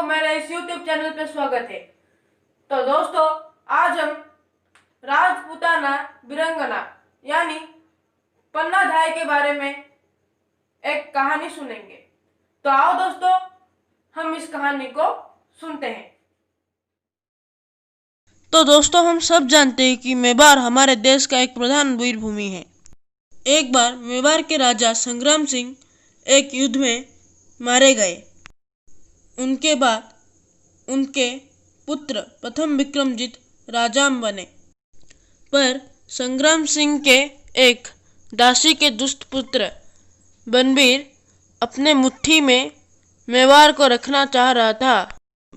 सबको मेरे इस YouTube चैनल पे स्वागत है। तो दोस्तों, आज हम राजपूताना बिरंगना यानी पन्ना धाय के बारे में एक कहानी सुनेंगे। तो आओ दोस्तों, हम इस कहानी को सुनते हैं। तो दोस्तों, हम सब जानते हैं कि मेवाड़ हमारे देश का एक प्रधान वीर भूमि है। एक बार मेवाड़ के राजा संग्राम सिंह एक युद्ध में मारे गए। उनके बाद उनके पुत्र प्रथम विक्रमजीत राजाम बने, पर संग्राम सिंह के एक दासी के दुष्ट पुत्र बनबीर अपने मुट्ठी में मेवाड़ को रखना चाह रहा था।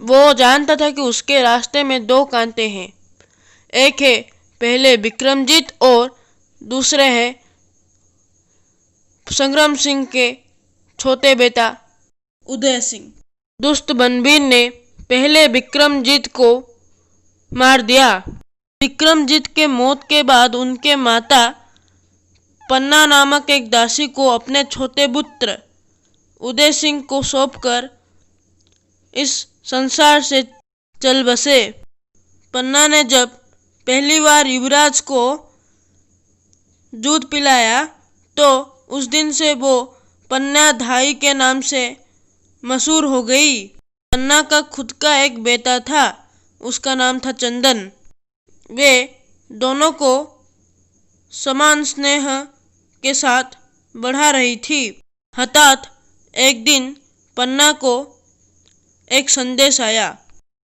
वो जानता था कि उसके रास्ते में दो कांटे हैं, एक है पहले विक्रमजीत और दूसरे है संग्राम सिंह के छोटे बेटा उदय सिंह। दुष्ट बनबीर ने पहले विक्रमजीत को मार दिया। विक्रमजीत के मौत के बाद उनके माता पन्ना नामक एक दासी को अपने छोटे पुत्र उदय सिंह को सौंपकर इस संसार से चल बसे। पन्ना ने जब पहली बार युवराज को दूध पिलाया तो उस दिन से वो पन्ना धाई के नाम से मशहूर हो गई। पन्ना का खुद का एक बेटा था, उसका नाम था चंदन। वे दोनों को समान स्नेह के साथ बढ़ा रही थी। हठात एक दिन पन्ना को एक संदेश आया।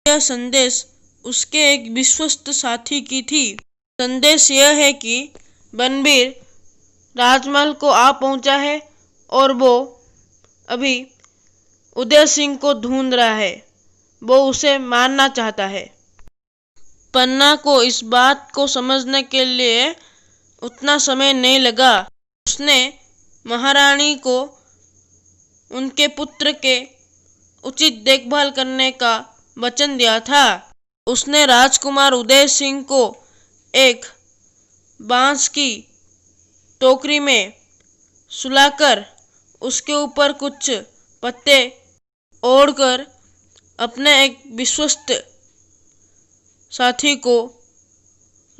यह संदेश उसके एक विश्वस्त साथी की थी। संदेश यह है कि बनबीर राजमहल को आ पहुंचा है और वो अभी उदय सिंह को ढूंढ रहा है। वो उसे मारना चाहता है। पन्ना को इस बात को समझने के लिए उतना समय नहीं लगा। उसने महारानी को उनके पुत्र के उचित देखभाल करने का वचन दिया था। उसने राजकुमार उदय सिंह को एक बांस की टोकरी में सुलाकर उसके ऊपर कुछ पत्ते ओढ़कर अपने एक विश्वस्त साथी को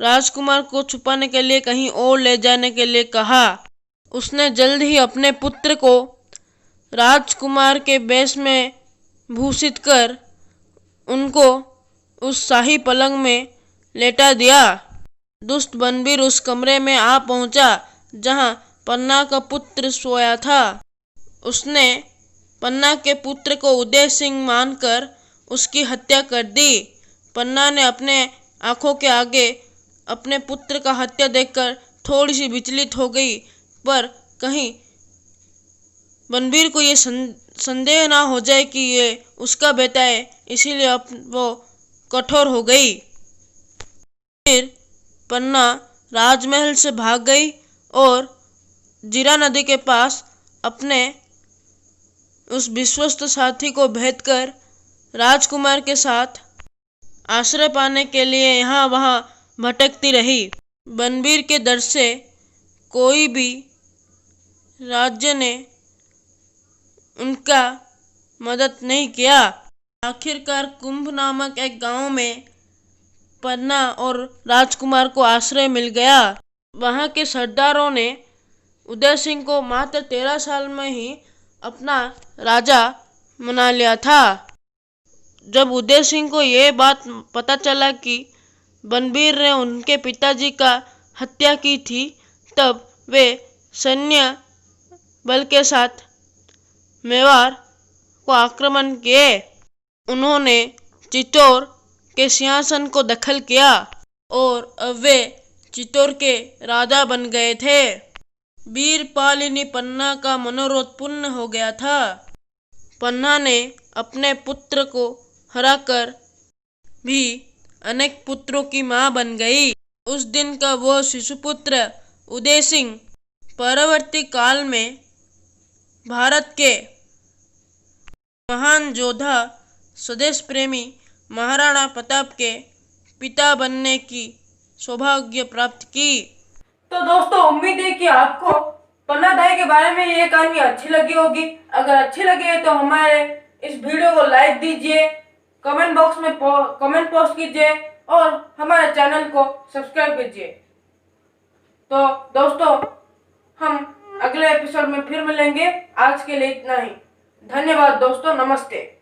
राजकुमार को छुपाने के लिए कहीं और ले जाने के लिए कहा। उसने जल्द ही अपने पुत्र को राजकुमार के वेश में भूषित कर उनको उस शाही पलंग में लेटा दिया। दुष्ट बनबीर उस कमरे में आ पहुंचा जहां पन्ना का पुत्र सोया था। उसने पन्ना के पुत्र को उदय सिंह मानकर उसकी हत्या कर दी। पन्ना ने अपने आंखों के आगे अपने पुत्र का हत्या देखकर थोड़ी सी विचलित हो गई, पर कहीं बनबीर को ये संदेह ना हो जाए कि ये उसका बेटा है, इसीलिए अब वो कठोर हो गई। फिर पन्ना राजमहल से भाग गई और जीरा नदी के पास अपने उस विश्वस्त साथी को भेद कर राजकुमार के साथ आश्रय पाने के लिए यहाँ वहाँ भटकती रही। बनबीर के डर से कोई भी राज्य ने उनका मदद नहीं किया। आखिरकार कुंभ नामक एक गांव में पन्ना और राजकुमार को आश्रय मिल गया। वहां के सरदारों ने उदय सिंह को मात्र 13 साल में ही अपना राजा बना लिया था। जब उदय सिंह को यह बात पता चला कि बनबीर ने उनके पिताजी का हत्या की थी, तब वे सैन्य बल के साथ मेवाड़ को आक्रमण किए। उन्होंने चित्तौड़ के सिंहासन को दखल किया और अब वे चित्तौड़ के राजा बन गए थे। वीरपालिनी पन्ना का मनोरथ पूर्ण हो गया था। पन्ना ने अपने पुत्र को हराकर भी अनेक पुत्रों की मां बन गई। उस दिन का वो शिशुपुत्र उदय सिंह परवर्ती काल में भारत के महान योद्धा स्वदेश प्रेमी महाराणा प्रताप के पिता बनने की सौभाग्य प्राप्त की। तो दोस्तों, उम्मीद है कि आपको पन्ना धाय के बारे में ये कहानी अच्छी लगी होगी। अगर अच्छी लगी है तो हमारे इस वीडियो को लाइक दीजिए, कमेंट बॉक्स में कमेंट पोस्ट कीजिए और हमारे चैनल को सब्सक्राइब कीजिए। तो दोस्तों, हम अगले एपिसोड में फिर मिलेंगे। आज के लिए इतना ही। धन्यवाद दोस्तों, नमस्ते।